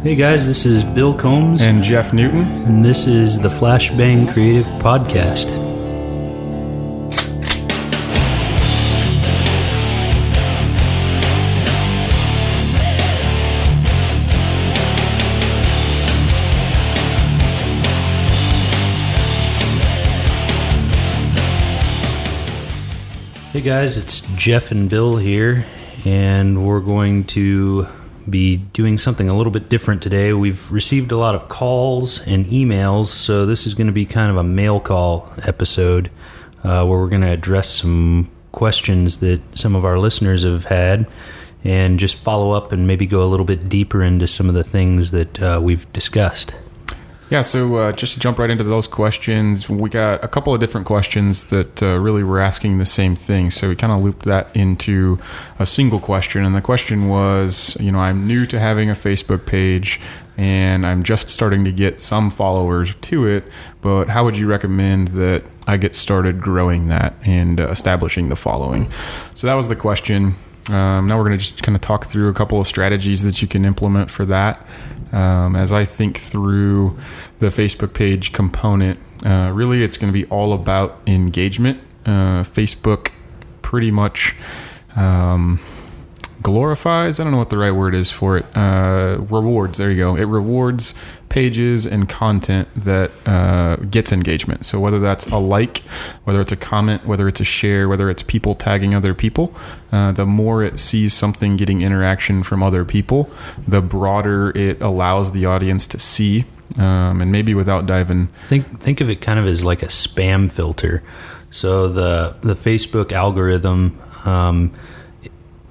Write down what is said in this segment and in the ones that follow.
Hey guys, this is Bill Combs. And Jeff Newton. And this is the Flashbang Creative Podcast. Hey guys, it's Jeff and Bill here, and we're going to be doing something a little bit different today. We've received a lot of calls and emails, so this is going to be kind of a mail call episode where we're going to address some questions that some of our listeners have had and just follow up and maybe go a little bit deeper into some of the things that we've discussed. Yeah, so just to jump right into those questions, we got a couple of different questions that really were asking the same thing. So we kind of looped that into a single question. And the question was, I'm new to having a Facebook page and I'm just starting to get some followers to it, but how would you recommend that I get started growing that and establishing the following? So that was the question. Now we're going to just kind of talk through a couple of strategies that you can implement for that. As I think through the Facebook page component, really it's going to be all about engagement. Facebook pretty much glorifies, I don't know what the right word is for it, rewards, there you go. It rewards pages and content that gets engagement. So whether that's a like, whether it's a comment, whether it's a share, whether it's people tagging other people, the more it sees something getting interaction from other people, the broader it allows the audience to see. And maybe without diving... Think of it kind of as like a spam filter. So the Facebook algorithm...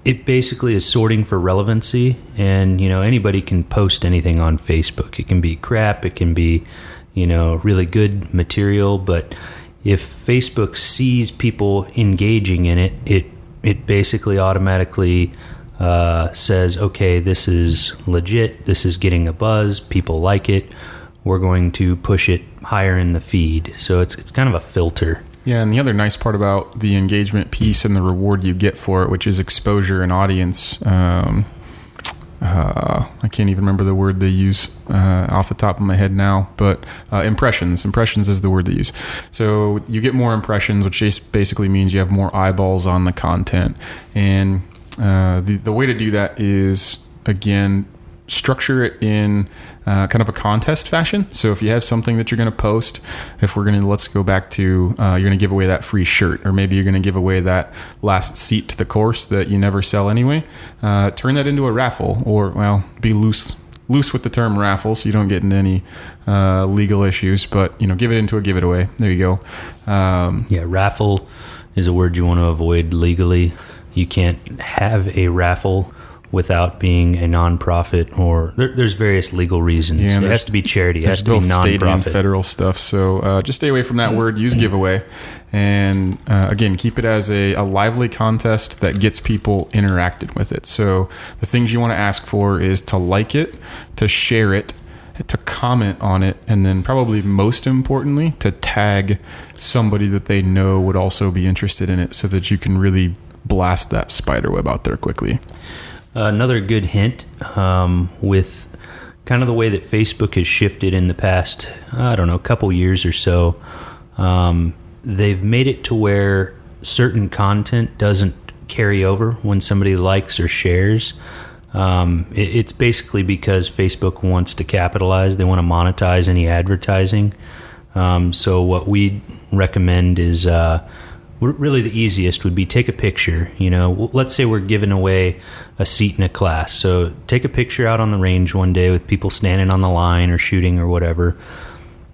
it basically is sorting for relevancy, and anybody can post anything on Facebook. It can be crap, it can be really good material, but if Facebook sees people engaging in it, it basically automatically says, okay, this is legit, this is getting a buzz, people like it, we're going to push it higher in the feed. So it's kind of a filter. Yeah, and the other nice part about the engagement piece and the reward you get for it, which is exposure and audience, I can't even remember the word they use off the top of my head now, but impressions. Impressions is the word they use. So you get more impressions, which basically means you have more eyeballs on the content. And the way to do that is, again, structure it in kind of a contest fashion. So if you have something that you're going to post, let's go back to, you're going to give away that free shirt, or maybe you're going to give away that last seat to the course that you never sell anyway, turn that into a raffle, or, be loose with the term raffle so you don't get into any legal issues, but, give it into a give it away. There you go. Raffle is a word you want to avoid legally. You can't have a raffle without being a nonprofit, or there's various legal reasons. It has to be charity. It has to be nonprofit. State and federal stuff. So just stay away from that word. Use giveaway. And again, keep it as a lively contest that gets people interacted with it. So the things you want to ask for is to like it, to share it, to comment on it, and then probably most importantly, to tag somebody that they know would also be interested in it, so that you can really blast that spider web out there quickly. Another good hint with kind of the way that Facebook has shifted in the past, couple years or so, they've made it to where certain content doesn't carry over when somebody likes or shares. It's basically because Facebook wants to capitalize. They want to monetize any advertising. So what we recommend is... really the easiest would be take a picture. Let's say we're giving away a seat in a class. So take a picture out on the range one day with people standing on the line or shooting or whatever.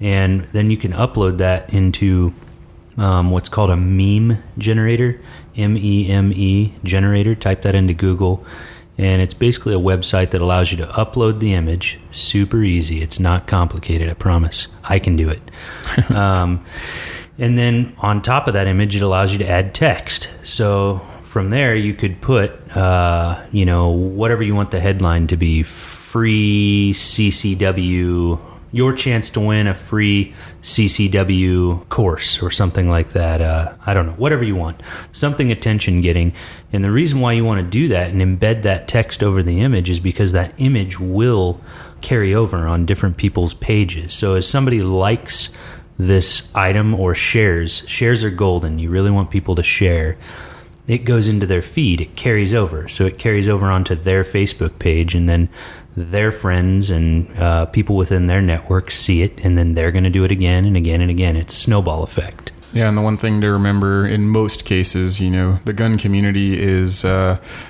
And then you can upload that into what's called a meme generator, M-E-M-E generator. Type that into Google. And it's basically a website that allows you to upload the image. Super easy. It's not complicated, I promise. I can do it. And then on top of that image, it allows you to add text. So from there, you could put, whatever you want the headline to be, free CCW, your chance to win a free CCW course or something like that. I don't know, whatever you want, something attention getting. And the reason why you want to do that and embed that text over the image is because that image will carry over on different people's pages. So as somebody likes this item or shares are golden. You really want people to share. It goes into their feed. It carries over. So it carries over onto their Facebook page, and then their friends and people within their network see it, and then they're going to do it again and again and again. It's a snowball effect. Yeah, and the one thing to remember in most cases, the gun community is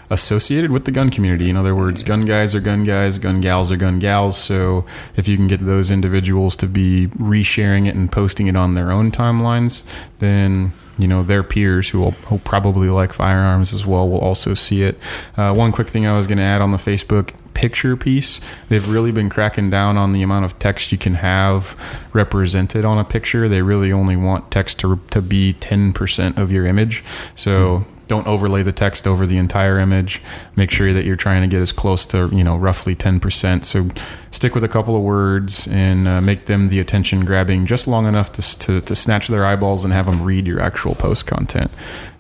associated with the gun community. In other words, gun guys are gun guys, gun gals are gun gals. So if you can get those individuals to be resharing it and posting it on their own timelines, then their peers who probably like firearms as well will also see it. One quick thing I was going to add on the Facebook picture piece, they've really been cracking down on the amount of text you can have represented on a picture. They really only want text to be 10% of your image. So don't overlay the text over the entire image. Make sure that you're trying to get as close to, roughly 10%. So stick with a couple of words and make them the attention grabbing just long enough to snatch their eyeballs and have them read your actual post content.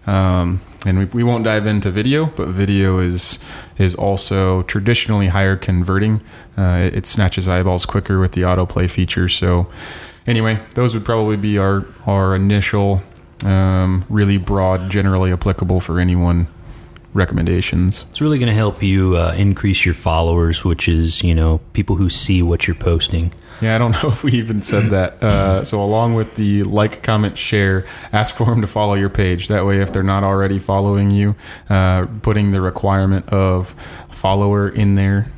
And we won't dive into video, but video is also traditionally higher converting. It snatches eyeballs quicker with the autoplay feature. So anyway, those would probably be our initial really broad, generally applicable for anyone recommendations. It's really going to help you increase your followers, which is, people who see what you're posting. Yeah, I don't know if we even said that. So along with the like, comment, share, ask for them to follow your page. That way, if they're not already following you, putting the requirement of follower in there,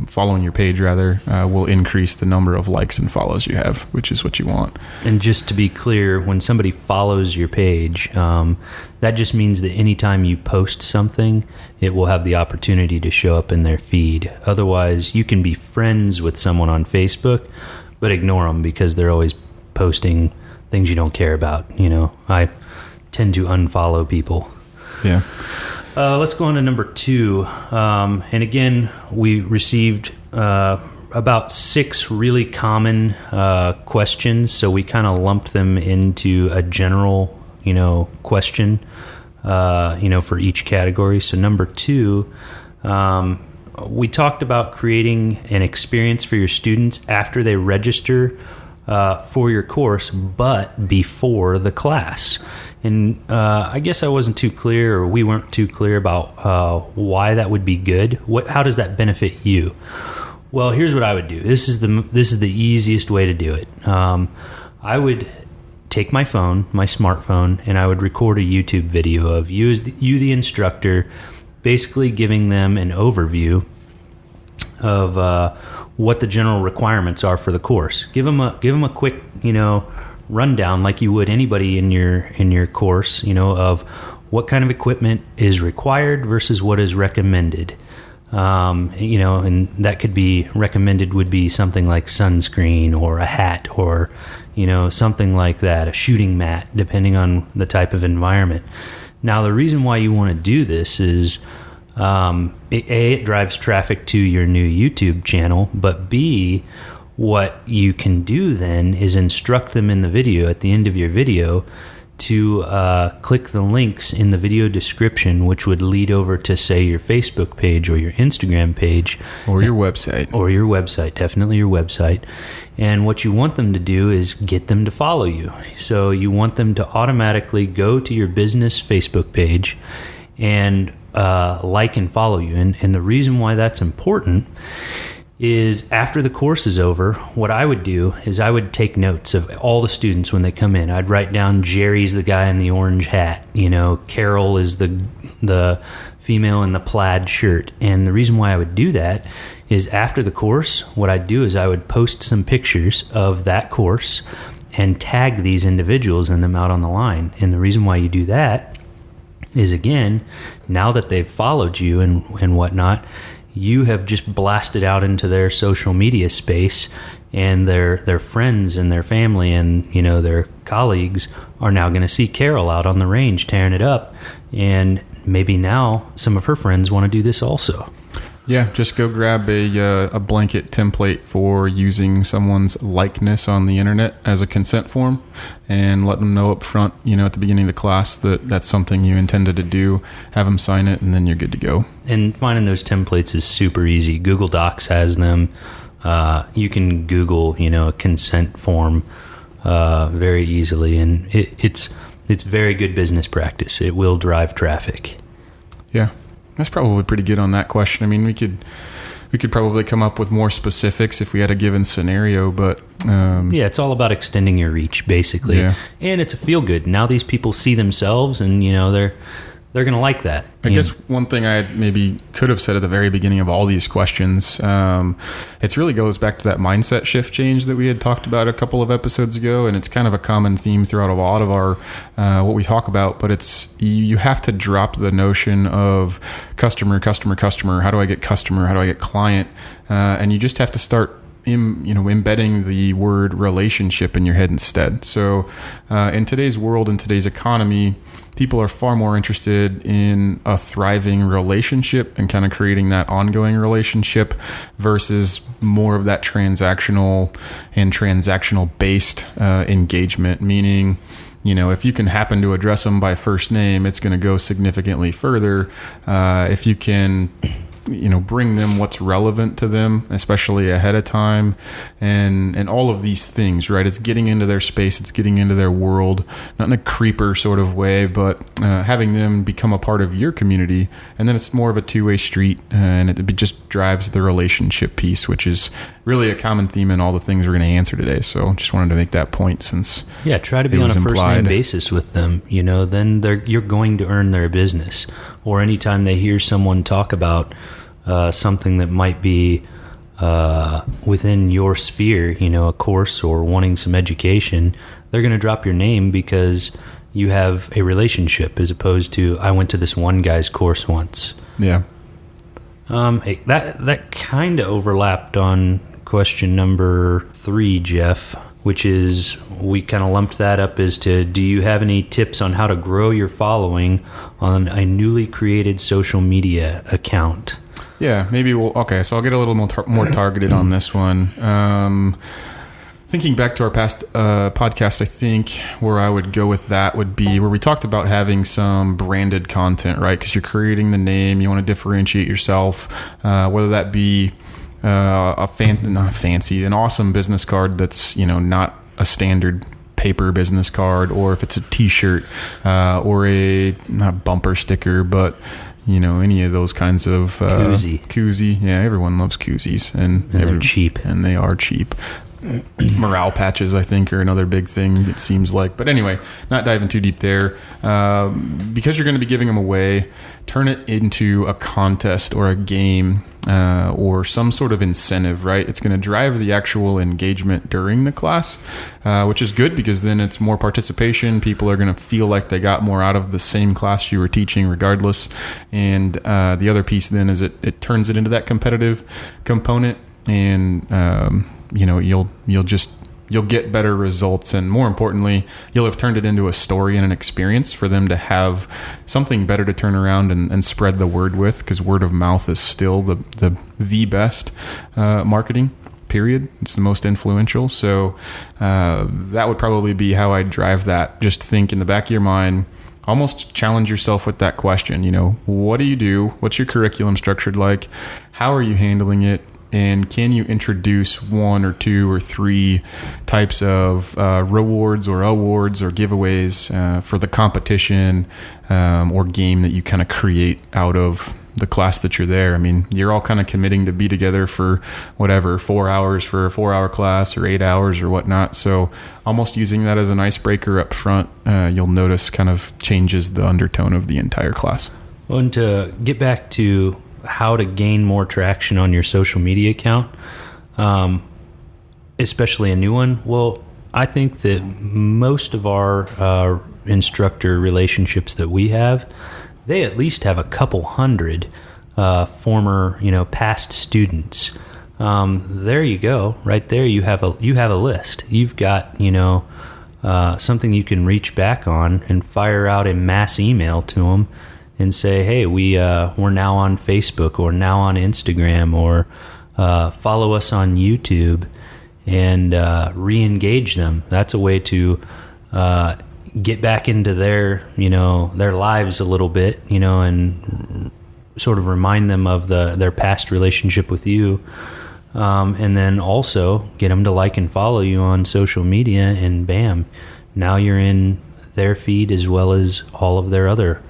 following your page rather, will increase the number of likes and follows you have, which is what you want. And just to be clear, when somebody follows your page, that just means that anytime you post something, it will have the opportunity to show up in their feed. Otherwise, you can be friends with someone on Facebook, but ignore them because they're always posting things you don't care about. I tend to unfollow people. Yeah. Let's go on to number 2. And again, we received about 6 really common questions, so we kind of lumped them into a general, question, for each category. So number 2, we talked about creating an experience for your students after they register for your course, but before the class. And I guess I wasn't too clear, or we weren't too clear about why that would be good. How does that benefit you? Well, here's what I would do. This is the easiest way to do it. I would take my phone, my smartphone, and I would record a YouTube video of you, the instructor, basically giving them an overview of what the general requirements are for the course. Give them a quick, rundown like you would anybody in your course, of what kind of equipment is required versus what is recommended. And that could be recommended would be something like sunscreen or a hat or, something like that, a shooting mat, depending on the type of environment. Now, the reason why you want to do this is, it drives traffic to your new YouTube channel, but B, what you can do then is instruct them in the video, at the end of your video, to click the links in the video description, which would lead over to, say, your Facebook page or your Instagram page. Or your website. Or your website, definitely your website. And what you want them to do is get them to follow you. So you want them to automatically go to your business Facebook page and like and follow you. And the reason why that's important is after the course is over, what I would do is I would take notes of all the students when they come in. I'd write down Jerry's the guy in the orange hat. Carol is the female in the plaid shirt. And the reason why I would do that is after the course, what I'd do is I would post some pictures of that course and tag these individuals and them out on the line. And the reason why you do that is, again, now that they've followed you and whatnot, you have just blasted out into their social media space, and their friends and their family and their colleagues are now going to see Carol out on the range tearing it up, and maybe now some of her friends want to do this also. Yeah, just go grab a blanket template for using someone's likeness on the internet as a consent form, and let them know up front, at the beginning of the class, that that's something you intended to do. Have them sign it, and then you're good to go. And finding those templates is super easy. Google Docs has them. You can Google, a consent form very easily, and it's very good business practice. It will drive traffic. Yeah. That's probably pretty good on that question. I mean, we could probably come up with more specifics if we had a given scenario, but yeah, it's all about extending your reach, basically. Yeah. And it's a feel good. Now these people see themselves, and they're going to like that. I guess one thing I maybe could have said at the very beginning of all these questions, it really goes back to that mindset shift change that we had talked about a couple of episodes ago, and it's kind of a common theme throughout a lot of our what we talk about. But it's you have to drop the notion of customer. How do I get customer? How do I get client? And you just have to start embedding the word relationship in your head instead. So in today's world, in today's economy, people are far more interested in a thriving relationship and kind of creating that ongoing relationship versus more of that transactional based engagement, meaning, if you can happen to address them by first name, it's going to go significantly further. If you can bring them what's relevant to them, especially ahead of time, and all of these things, right? It's getting into their space, it's getting into their world, not in a creeper sort of way, but having them become a part of your community, and then it's more of a two-way street, and it just drives the relationship piece, which is really a common theme in all the things we're going to answer today. So just wanted to make that point, since try to be on a first-name basis with them. Then you're going to earn their business. Or anytime they hear someone talk about something that might be within your sphere, a course or wanting some education, they're going to drop your name because you have a relationship, as opposed to, I went to this one guy's course once. Yeah. Hey, that kind of overlapped on question number 3, Jeff, which is, we kind of lumped that up as to, do you have any tips on how to grow your following on a newly created social media account? Yeah, maybe so I'll get a little more targeted on this one. Thinking back to our past podcast, I think where I would go with that would be where we talked about having some branded content, right? Because you're creating the name, you want to differentiate yourself, whether that be an awesome business card that's not a standard paper business card, or if it's a t-shirt or not a bumper sticker, but any of those kinds of koozie. Yeah, everyone loves koozies, and they're cheap, and they are cheap. Morale patches, I think, are another big thing, it seems like. But anyway, not diving too deep there. Because you're going to be giving them away, turn it into a contest or a game or some sort of incentive, right? It's going to drive the actual engagement during the class, which is good, because then it's more participation. People are going to feel like they got more out of the same class you were teaching regardless. And the other piece then is it turns it into that competitive component, and you'll get better results, and more importantly, you'll have turned it into a story and an experience for them to have something better to turn around and spread the word with, because word of mouth is still the best marketing, period. It's the most influential. So that would probably be how I drive that. Just think in the back of your mind, almost challenge yourself with that question. What do you do? What's your curriculum structured like? How are you handling it? And can you introduce 1 or 2 or 3 types of rewards or awards or giveaways for the competition or game that you kind of create out of the class that you're there? I mean, you're all kind of committing to be together for 4 hours for a 4-hour class, or 8 hours or whatnot. So almost using that as an icebreaker up front, you'll notice kind of changes the undertone of the entire class. Well, and to get back to how to gain more traction on your social media account, especially a new one. Well, I think that most of our instructor relationships that we have, they at least have a couple hundred former, past students. There you go, right there. You have a list. You've got, something you can reach back on and fire out a mass email to them. and say, hey, we're now on Facebook or now on Instagram, or follow us on YouTube, and re-engage them. That's a way to get back into their lives a little bit, and sort of remind them of their past relationship with you. And then also get them to like and follow you on social media, and bam, now you're in their feed as well as all of their other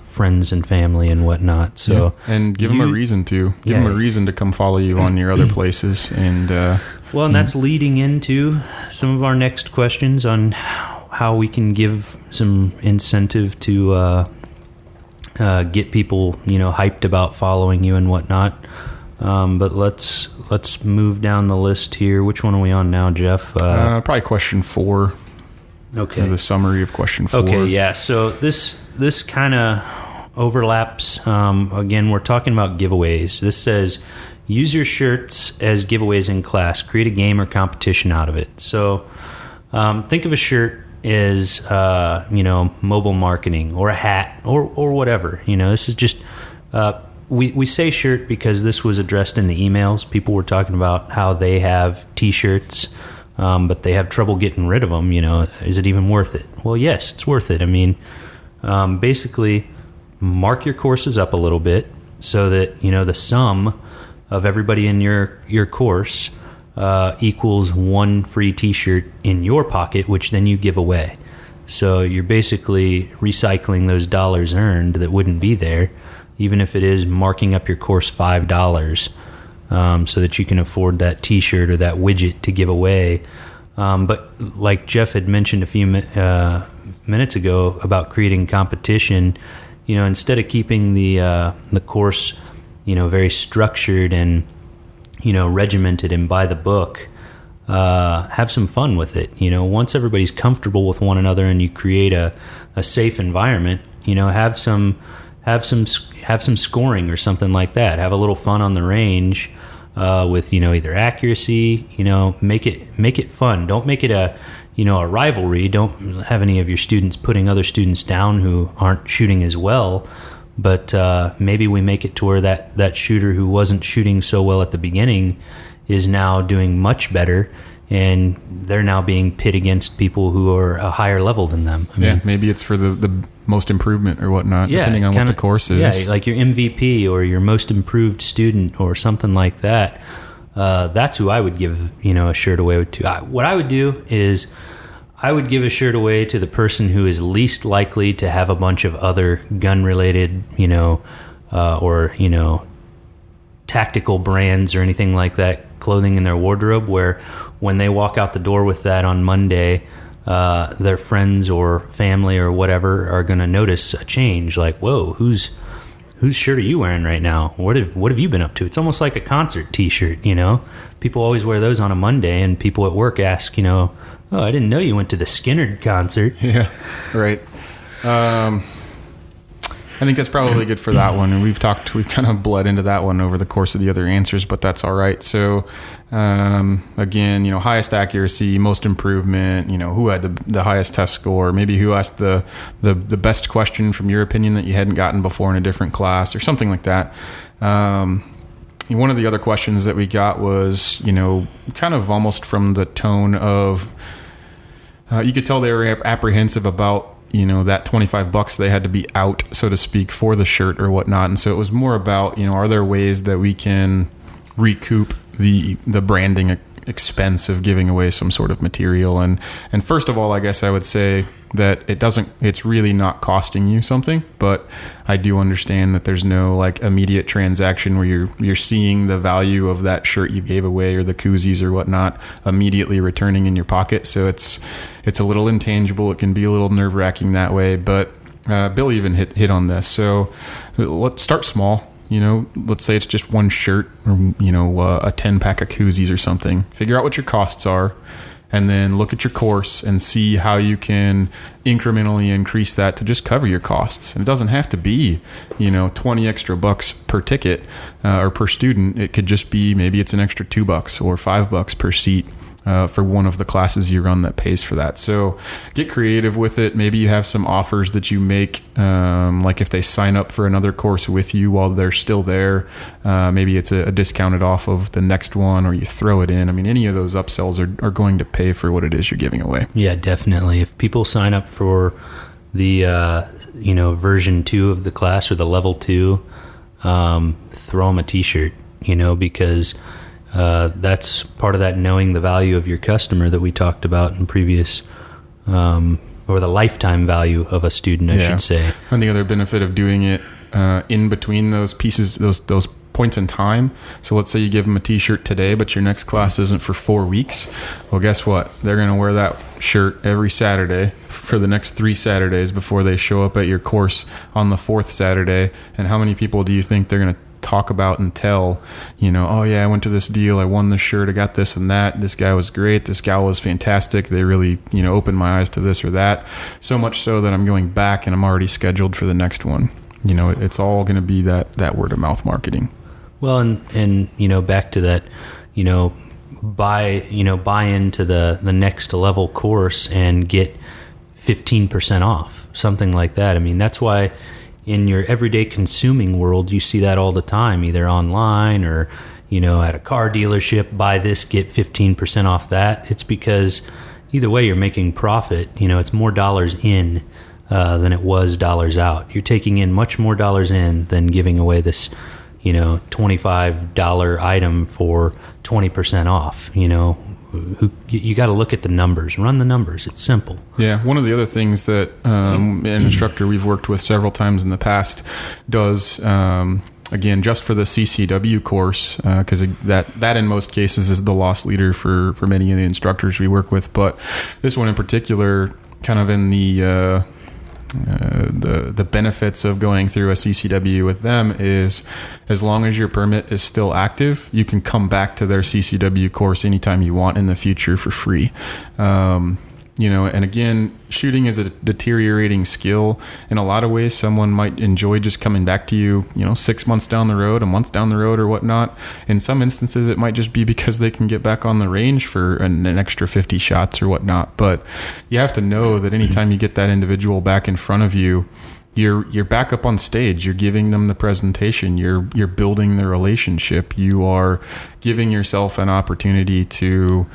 friends and family and whatnot. So and give them a reason to come follow you on your other places. And and that's leading into some of our next questions on how we can give some incentive to get people hyped about following you and whatnot. But let's move down the list here. Which one are we on now, Jeff? Probably question 4. Okay. The summary of question 4. Okay, yeah. So this kind of overlaps. Again, we're talking about giveaways. This says, use your shirts as giveaways in class. Create a game or competition out of it. So think of a shirt as mobile marketing, or a hat, or whatever. This is just we say shirt because this was addressed in the emails. People were talking about how they have T-shirts, but they have trouble getting rid of them. Is it even worth it? Well, yes, it's worth it. I mean, basically, mark your courses up a little bit so that the sum of everybody in your course equals one free T-shirt in your pocket, which then you give away. So you're basically recycling those dollars earned that wouldn't be there, even if it is marking up your course $5, so that you can afford that T-shirt or that widget to give away. But like Jeff had mentioned a few minutes ago about creating competition, instead of keeping the course, very structured and regimented and by the book, have some fun with it. Once everybody's comfortable with one another and you create a safe environment, have some scoring or something like that. Have a little fun on the range with either accuracy. Make it fun. Don't make it a rivalry. Don't have any of your students putting other students down who aren't shooting as well. But maybe we make it to where that shooter who wasn't shooting so well at the beginning is now doing much better, and they're now being pit against people who are a higher level than them. I mean, maybe it's for the most improvement or whatnot, depending on what the course is. Yeah, like your MVP or your most improved student or something like that. That's who I would give a shirt away to. What I would do is I would give a shirt away to the person who is least likely to have a bunch of other gun-related, or tactical brands or anything like that clothing in their wardrobe, where when they walk out the door with that on Monday, their friends or family or whatever are going to notice a change. Like, whoa, whose shirt are you wearing right now? What have you been up to? It's almost like a concert T-shirt. People always wear those on a Monday, and people at work ask, oh, I didn't know you went to the Skynyrd concert. Yeah, right. I think that's probably good for that one, and we've kind of bled into that one over the course of the other answers, but that's all right. So, again, highest accuracy, most improvement, who had the highest test score, maybe who asked the best question from your opinion that you hadn't gotten before in a different class or something like that. One of the other questions that we got was, kind of almost from the tone of, you could tell they were apprehensive about, that $25 they had to be out, so to speak, for the shirt or whatnot. And so it was more about, are there ways that we can recoup the branding expense of giving away some sort of material? And first of all, I guess I would say that it's really not costing you something, but I do understand that there's no immediate transaction where you're seeing the value of that shirt you gave away or the koozies or whatnot immediately returning in your pocket. So it's a little intangible. It can be a little nerve-wracking that way, but Bill even hit on this. So let's start small. Let's say it's just one shirt or, a 10-pack of koozies or something. Figure out what your costs are, and then look at your course and see how you can incrementally increase that to just cover your costs. And it doesn't have to be, 20 extra bucks per ticket or per student. It could just be, maybe it's an extra $2 or $5 per seat. for one of the classes you run that pays for that. So get creative with it. Maybe you have some offers that you make, like if they sign up for another course with you while they're still there, maybe it's a discounted off of the next one, or you throw it in. I mean, any of those upsells are going to pay for what it is you're giving away. Yeah, definitely. If people sign up for the version 2 of the class or the level 2, throw them a t-shirt, because that's part of that knowing the value of your customer that we talked about in previous, or the lifetime value of a student, I should say. And the other benefit of doing it in between those pieces, those points in time. So let's say you give them a t-shirt today, but your next class isn't for 4 weeks. Well, guess what? They're going to wear that shirt every Saturday for the next 3 Saturdays before they show up at your course on the 4th Saturday. And how many people do you think they're going to talk about and tell, oh yeah, I went to this deal, I won this shirt, I got this and that, this guy was great, this gal was fantastic, they really, opened my eyes to this or that, so much so that I'm going back and I'm already scheduled for the next one. It's all going to be that word of mouth marketing. Well, and back to that, buy into the next level course and get 15% off, something like that. I mean, that's why in your everyday consuming world, you see that all the time, either online or, at a car dealership, buy this, get 15% off that. It's because either way, you're making profit. It's more dollars in than it was dollars out. You're taking in much more dollars in than giving away this, $25 item for 20% off. You got to look at the numbers, run the numbers. It's simple. Yeah. One of the other things that an instructor we've worked with several times in the past does, again, just for the CCW course, because that in most cases is the loss leader for many of the instructors we work with. But this one in particular, kind of in the benefits of going through a CCW with them is, as long as your permit is still active, you can come back to their CCW course anytime you want in the future for free. And again, shooting is a deteriorating skill. In a lot of ways, someone might enjoy just coming back to you, 6 months down the road, a month down the road or whatnot. In some instances, it might just be because they can get back on the range for an extra 50 shots or whatnot. But you have to know that anytime you get that individual back in front of you, you're back up on stage. You're giving them the presentation. You're building the relationship. You are giving yourself an opportunity to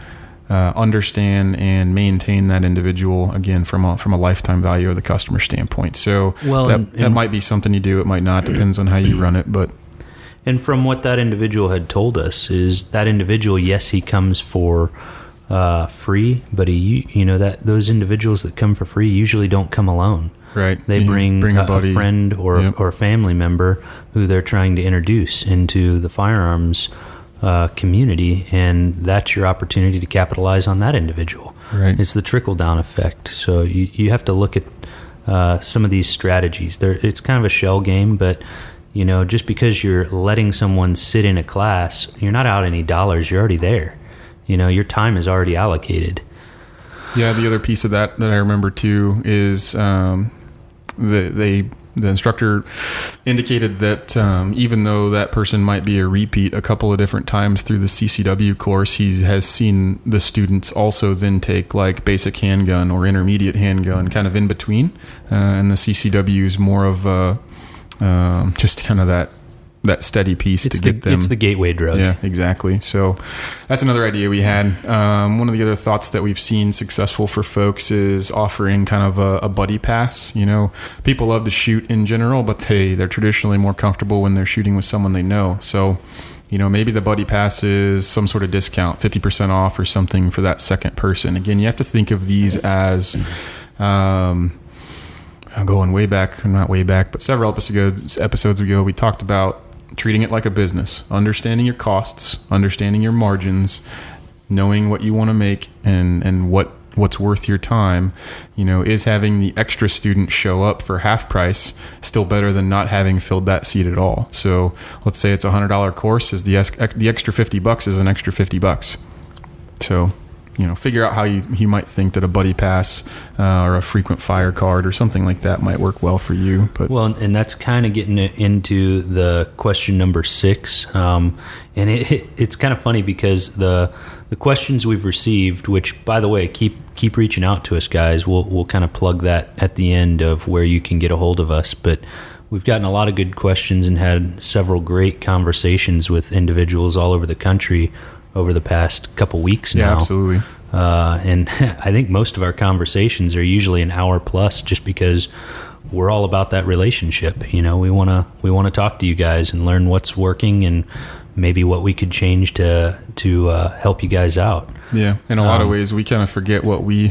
understand and maintain that individual, again, from a lifetime value of the customer standpoint. So that might be something you do. It might not. Depends on how you run it. And from what that individual had told us is that individual, yes, he comes for free, but those individuals that come for free usually don't come alone. Right. They bring a friend or a family member who they're trying to introduce into the firearms community, and that's your opportunity to capitalize on that individual. Right. It's the trickle-down effect. So you have to look at some of these strategies. It's kind of a shell game, but just because you're letting someone sit in a class, you're not out any dollars. You're already there. Your time is already allocated. Yeah, the other piece of that I remember too is the instructor indicated that even though that person might be a repeat a couple of different times through the CCW course, he has seen the students also then take like basic handgun or intermediate handgun kind of in between. And the CCW is more of just kind of that steady piece to get them. It's the gateway drug. Yeah, exactly. So that's another idea we had. One of the other thoughts that we've seen successful for folks is offering kind of a buddy pass. People love to shoot in general, but they're traditionally more comfortable when they're shooting with someone they know. So, maybe the buddy pass is some sort of discount, 50% off or something for that second person. Again, you have to think of these as going way back, not way back, but several episodes ago, we talked about treating it like a business, understanding your costs, understanding your margins, knowing what you want to make and what's worth your time. Is having the extra student show up for half price still better than not having filled that seat at all? So let's say it's $100 course, is the extra $50 is an extra $50. So figure out how you might think that a buddy pass or a frequent fire card or something like that might work well for you. But and that's kind of getting into the question number 6. And it's kind of funny because the questions we've received, which by the way, keep reaching out to us, guys. We'll kind of plug that at the end of where you can get a hold of us. But we've gotten a lot of good questions and had several great conversations with individuals all over the country over the past couple weeks now. Yeah, absolutely. And I think most of our conversations are usually an hour plus, just because we're all about that relationship. We want to talk to you guys and learn what's working and maybe what we could change to help you guys out. Yeah, in a lot of ways, we kind of forget what we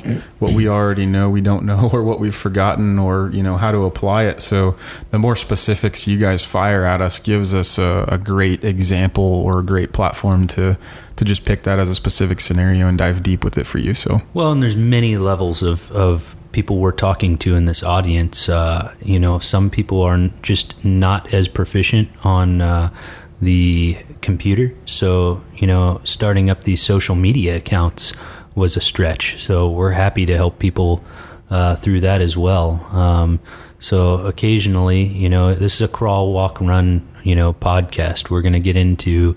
already know we don't know, or what we've forgotten, or how to apply it. So the more specifics you guys fire at us gives us a great example or a great platform to just pick that as a specific scenario and dive deep with it for you. So and there's many levels of people we're talking to in this audience. Some people are just not as proficient on the computer. So, starting up these social media accounts was a stretch. So we're happy to help people through that as well. So occasionally, this is a crawl, walk, run, podcast. We're going to get into,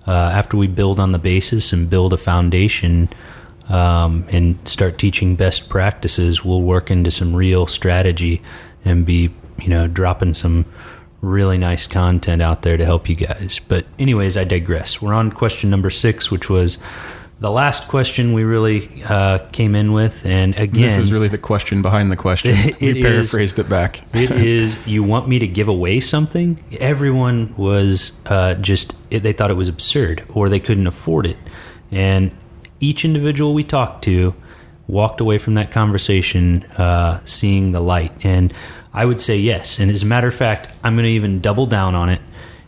after we build on the basis and build a foundation and start teaching best practices, we'll work into some real strategy and be, dropping some really nice content out there to help you guys. But anyways, I digress. We're on question number 6, which was the last question we really came in with. And again, this is really the question behind the question. We paraphrased it back. It is, you want me to give away something? Everyone was they thought it was absurd, or they couldn't afford it. And each individual we talked to walked away from that conversation seeing the light. And I would say yes. And as a matter of fact, I'm going to even double down on it.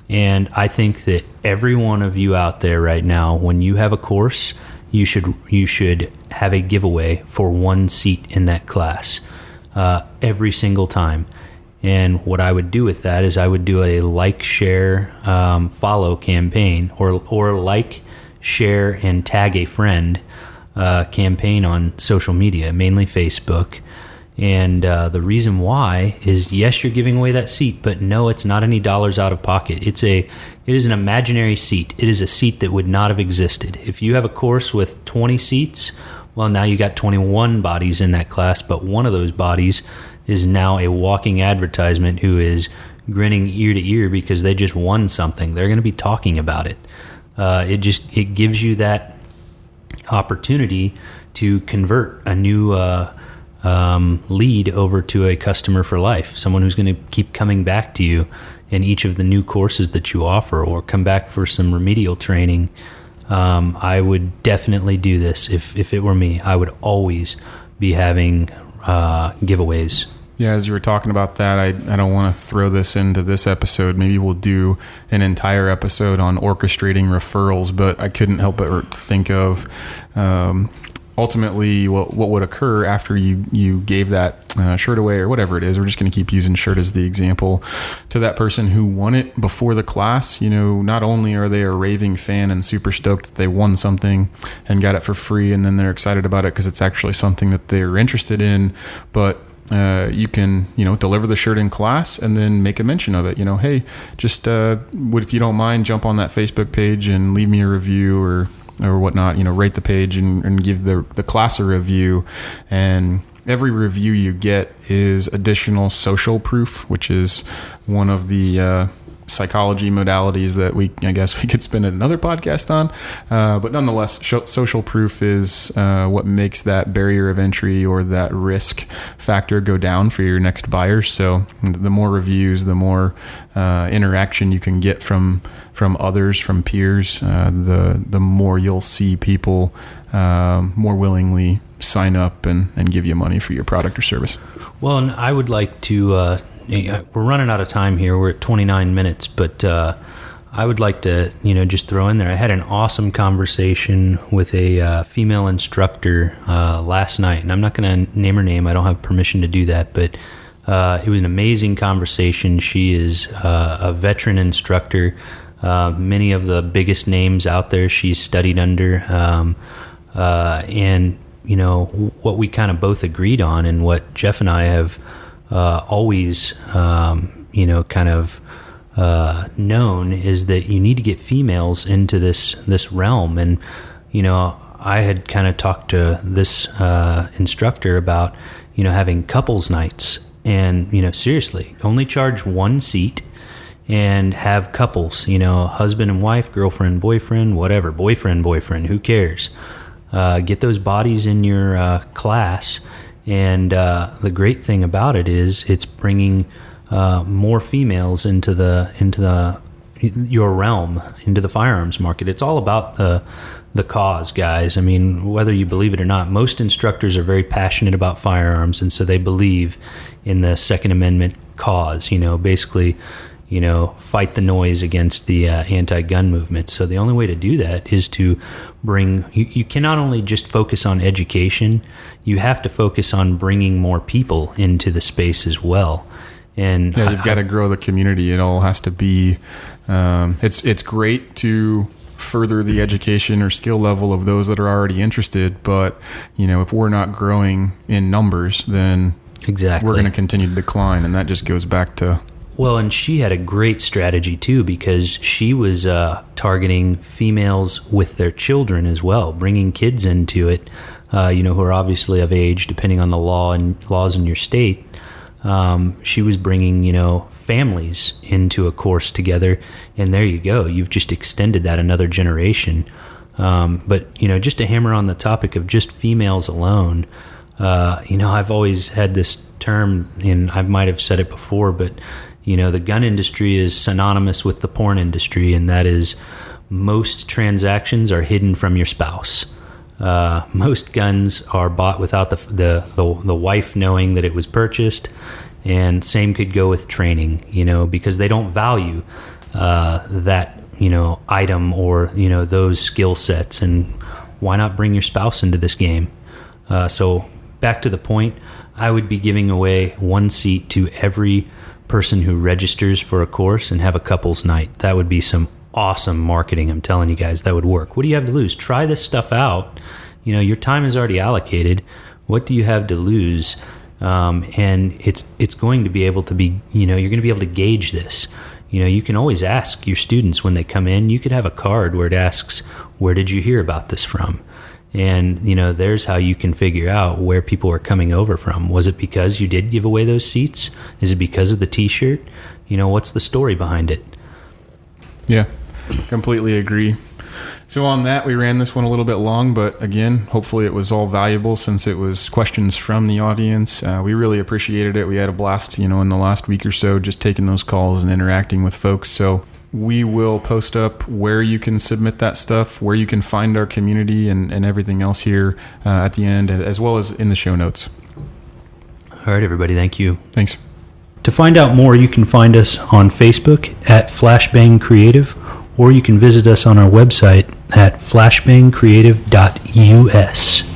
And I think that every one of you out there right now, when you have a course, you should have a giveaway for one seat in that class every single time. And what I would do with that is I would do a like, share, follow campaign, or like, share, and tag a friend campaign on social media, mainly Facebook. And the reason why is, yes, you're giving away that seat, but no, it's not any dollars out of pocket. It is an imaginary seat. It is a seat that would not have existed. If you have a course with 20 seats, well, now you got 21 bodies in that class, but one of those bodies is now a walking advertisement who is grinning ear to ear because they just won something. They're going to be talking about it. It gives you that opportunity to convert a new lead over to a customer for life, someone who's going to keep coming back to you in each of the new courses that you offer, or come back for some remedial training. I would definitely do this. If it were me, I would always be having giveaways. Yeah, as you were talking about that, I don't want to throw this into this episode. Maybe we'll do an entire episode on orchestrating referrals, but I couldn't help but think of ultimately what would occur after you gave that shirt away, or whatever it is. We're just going to keep using shirt as the example, to that person who won it before the class. Not only are they a raving fan and super stoked that they won something and got it for free, and then they're excited about it because it's actually something that they're interested in, but you can, deliver the shirt in class and then make a mention of it. Hey, just if you don't mind, jump on that Facebook page and leave me a review or whatnot. Rate the page and give the class a review. And every review you get is additional social proof, which is one of the psychology modalities that I guess we could spend another podcast on. But nonetheless, social proof is what makes that barrier of entry or that risk factor go down for your next buyer. So the more reviews, the more interaction you can get from others, from peers, the more you'll see people more willingly sign up and give you money for your product or service. Well, and I would like to, we're running out of time here. We're at 29 minutes, but I would like to, just throw in there. I had an awesome conversation with a female instructor last night, and I'm not going to name her name. I don't have permission to do that, but it was an amazing conversation. She is a veteran instructor. Many of the biggest names out there she's studied under. And, what we kind of both agreed on and what Jeff and I have always, kind of known is that you need to get females into this realm. And, I had kind of talked to this instructor about, having couples nights. And, seriously, only charge one seat and have couples, husband and wife, girlfriend, boyfriend, whatever, boyfriend, who cares? Get those bodies in your class. And the great thing about it is it's bringing more females into your realm, into the firearms market. It's all about the cause, guys. I mean, whether you believe it or not, most instructors are very passionate about firearms, and so they believe in the Second Amendment cause, basically, fight the noise against the anti-gun movement. So the only way to do that is to bring, you cannot only just focus on education, you have to focus on bringing more people into the space as well. And you've got to grow the community. It all has to be, it's great to further the education or skill level of those that are already interested, but if we're not growing in numbers, then exactly we're going to continue to decline, and that just goes back to... Well, and she had a great strategy too, because she was targeting females with their children as well, bringing kids into it, who are obviously of age, depending on the laws in your state. She was bringing, families into a course together, and there you go. You've just extended that another generation. But, just to hammer on the topic of just females alone, I've always had this term, and I might have said it before, but, the gun industry is synonymous with the porn industry, and that is most transactions are hidden from your spouse. Most guns are bought without the wife knowing that it was purchased, and same could go with training, because they don't value that item or those skill sets. And why not bring your spouse into this game? So back to the point, I would be giving away one seat to every person who registers for a course and have a couples night. That would be some awesome marketing. I'm telling you guys, that would work. What do you have to lose? Try this stuff out. Your time is already allocated. What do you have to lose? And it's going to be able to be, you're going to be able to gauge this. You can always ask your students when they come in. You could have a card where it asks, where did you hear about this from? And, there's how you can figure out where people are coming over from. Was it because you did give away those seats? Is it because of the T-shirt? What's the story behind it? Yeah, completely agree. So on that, we ran this one a little bit long, but again, hopefully it was all valuable since it was questions from the audience. We really appreciated it. We had a blast, in the last week or so, just taking those calls and interacting with folks. So we will post up where you can submit that stuff, where you can find our community and everything else here at the end, as well as in the show notes. All right, everybody. Thank you. Thanks. To find out more, you can find us on Facebook at Flashbang Creative, or you can visit us on our website at flashbangcreative.us.